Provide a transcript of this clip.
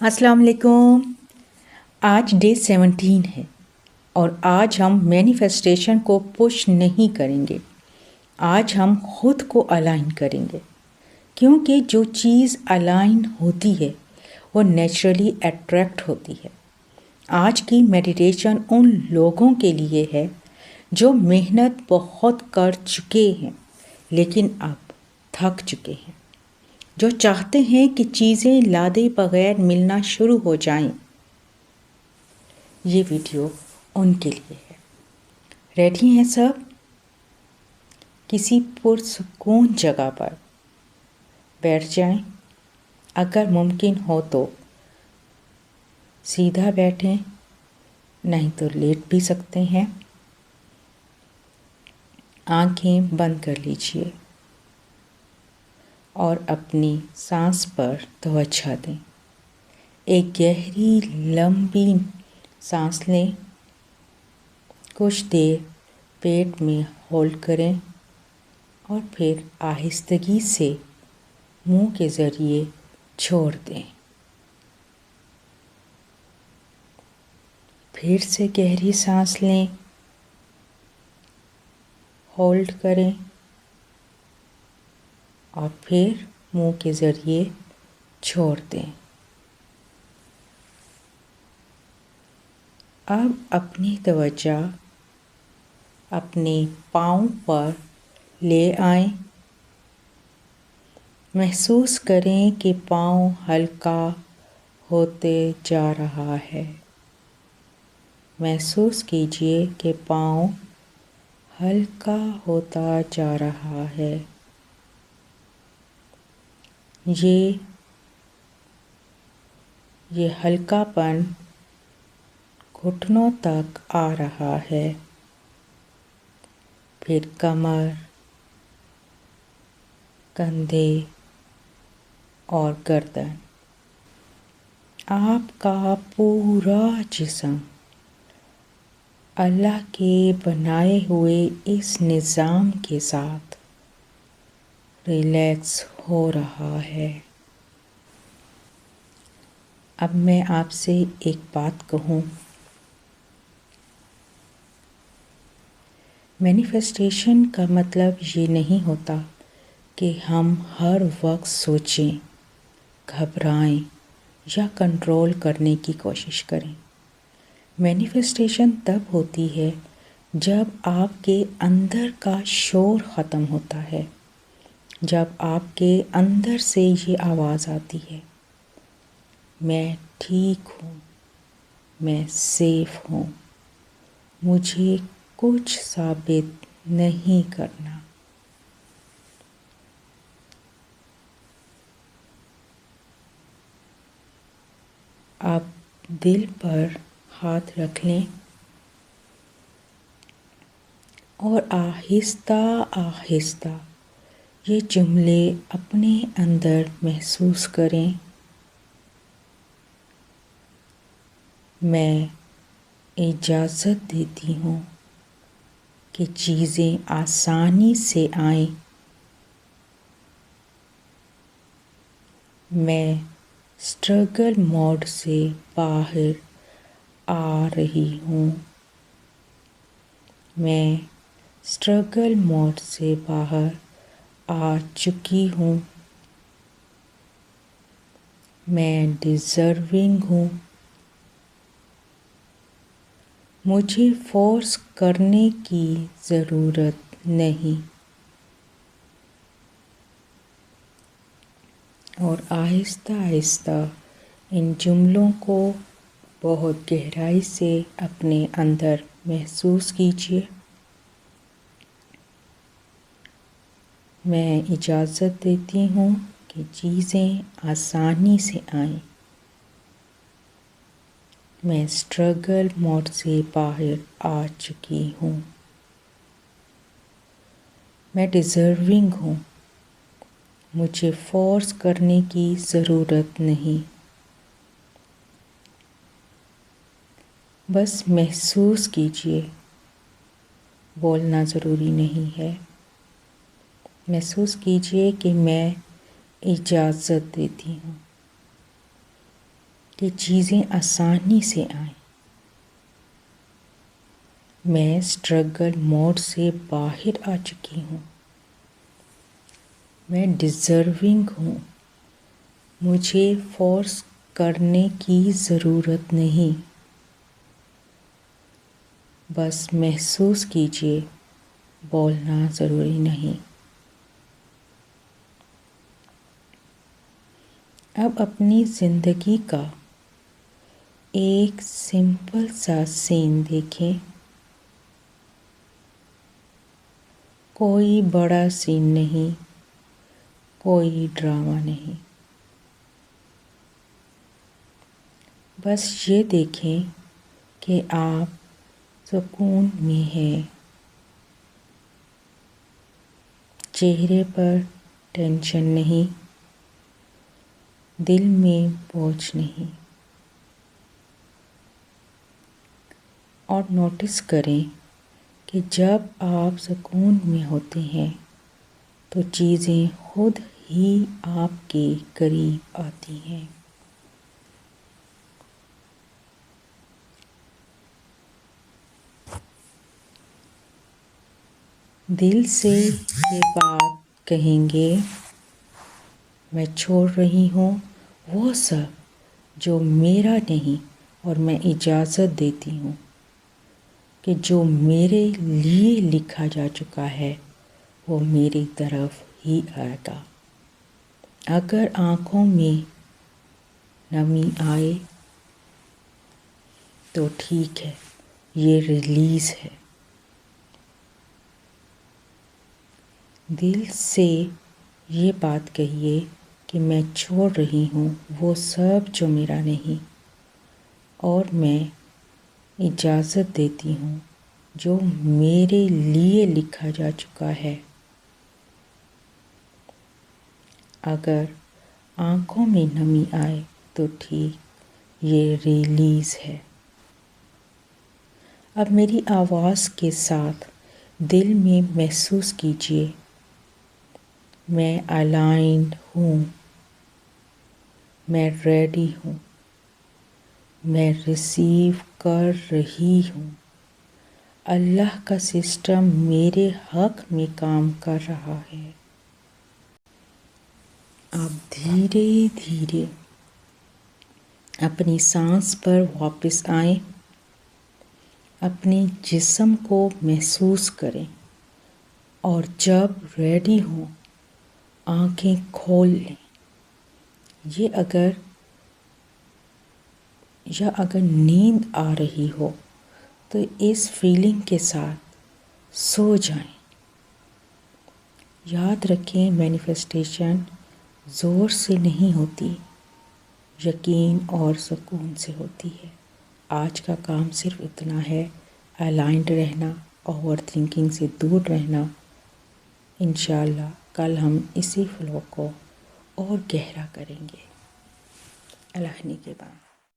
अस्सलाम वालेकुम। आज डे 17 है और आज हम मैनिफेस्टेशन को पुश नहीं करेंगे। आज हम खुद को अलाइन करेंगे, क्योंकि जो चीज़ अलाइन होती है वो नेचुरली अट्रैक्ट होती है। आज की मेडिटेशन उन लोगों के लिए है जो मेहनत बहुत कर चुके हैं लेकिन अब थक चुके हैं, जो चाहते हैं कि चीज़ें लादे बगैर मिलना शुरू हो जाएं। ये वीडियो उनके लिए है। रेडी हैं सब? किसी पुरसुकून जगह पर बैठ जाएं। अगर मुमकिन हो तो सीधा बैठें, नहीं तो लेट भी सकते हैं। आंखें बंद कर लीजिए और अपनी सांस पर तवज्जो दें। एक गहरी लंबी सांस लें, कुछ देर पेट में होल्ड करें और फिर आहिस्तगी से मुंह के ज़रिए छोड़ दें। फिर से गहरी सांस लें, होल्ड करें और फिर मुंह के ज़रिए छोड़ दें। अब अपनी तवज्जो अपने पाँव पर ले आएं। महसूस करें कि पाँव हल्का होते जा रहा है। महसूस कीजिए कि पाँव हल्का होता जा रहा है। ये हल्कापन घुटनों तक आ रहा है, फिर कमर, कंधे और गर्दन। आपका पूरा जिस्म अल्लाह के बनाए हुए इस निज़ाम के साथ रिलैक्स हो रहा है। अब मैं आपसे एक बात कहूँ। मैनिफेस्टेशन का मतलब ये नहीं होता कि हम हर वक्त सोचें, घबराएं या कंट्रोल करने की कोशिश करें। मैनिफेस्टेशन तब होती है जब आपके अंदर का शोर ख़त्म होता है, जब आपके अंदर से ये आवाज़ आती है, मैं ठीक हूँ, मैं सेफ हूँ, मुझे कुछ साबित नहीं करना। आप दिल पर हाथ रख लें और आहिस्ता आहिस्ता ये जुमले अपने अंदर महसूस करें। मैं इजाज़त देती हूँ कि चीज़ें आसानी से आएं। मैं स्ट्रगल मोड से बाहर आ रही हूँ। मैं स्ट्रगल मोड से बाहर आ चुकी हूँ। मैं डिज़र्विंग हूँ। मुझे फोर्स करने की ज़रूरत नहीं। और आहिस्ता आहिस्ता इन जुमलों को बहुत गहराई से अपने अंदर महसूस कीजिए। मैं इजाज़त देती हूँ कि चीज़ें आसानी से आएं। मैं स्ट्रगल मोड से बाहर आ चुकी हूँ। मैं डिज़र्विंग हूँ। मुझे फोर्स करने की ज़रूरत नहीं। बस महसूस कीजिए, बोलना ज़रूरी नहीं है। महसूस कीजिए कि मैं इजाज़त देती हूँ کہ چیزیں آسانی سے آئیں۔ میں اسٹرگل موڈ سے باہر آ چکی ہوں۔ میں ڈیزرونگ ہوں۔ مجھے فورس کرنے کی ضرورت نہیں، بس محسوس کیجیے، بولنا ضروری نہیں۔ اب اپنی زندگی کا ایک سمپل سا سین دیکھیں۔ کوئی بڑا سین نہیں، کوئی ڈرامہ نہیں، بس یہ دیکھیں کہ آپ سکون میں ہیں۔ چہرے پر ٹینشن نہیں، دل میں بوجھ نہیں، اور نوٹس کریں کہ جب آپ سکون میں ہوتے ہیں تو چیزیں خود ہی آپ کے قریب آتی ہیں۔ دل سے یہ بات کہیں گے، میں چھوڑ رہی ہوں وہ سب جو میرا نہیں، اور میں اجازت دیتی ہوں کہ جو میرے لیے لکھا جا چکا ہے وہ میری طرف ہی آئے گا۔ اگر آنکھوں میں نمی آئے تو ٹھیک ہے، یہ ریلیز ہے۔ دل سے یہ بات کہیے کہ میں چھوڑ رہی ہوں وہ سب جو میرا نہیں، اور میں اجازت دیتی ہوں جو میرے لیے لکھا جا چکا ہے۔ اگر آنکھوں میں نمی آئے تو ٹھیک، یہ ریلیز ہے۔ اب میری آواز کے ساتھ دل میں محسوس کیجیے، میں الائنڈ ہوں، میں ریڈی ہوں، میں ریسیو کر رہی ہوں۔ اللہ کا سسٹم میرے حق میں کام کر رہا ہے۔ آپ دھیرے دھیرے اپنی سانس پر واپس آئیں، اپنے جسم کو محسوس کریں، اور جب ریڈی ہوں آنکھیں کھول لیں۔ اگر نیند آ رہی ہو تو اس فیلنگ کے ساتھ سو جائیں۔ یاد رکھیں، مینیفیسٹیشن زور سے نہیں ہوتی، یقین اور سکون سے ہوتی ہے۔ آج کا کام صرف اتنا ہے، الائنڈ رہنا، اوور تھنکنگ سے دور رہنا۔ انشاءاللہ کل ہم اسی فلو کو اور گہرا کریں گے۔ اللہ نے کے بعد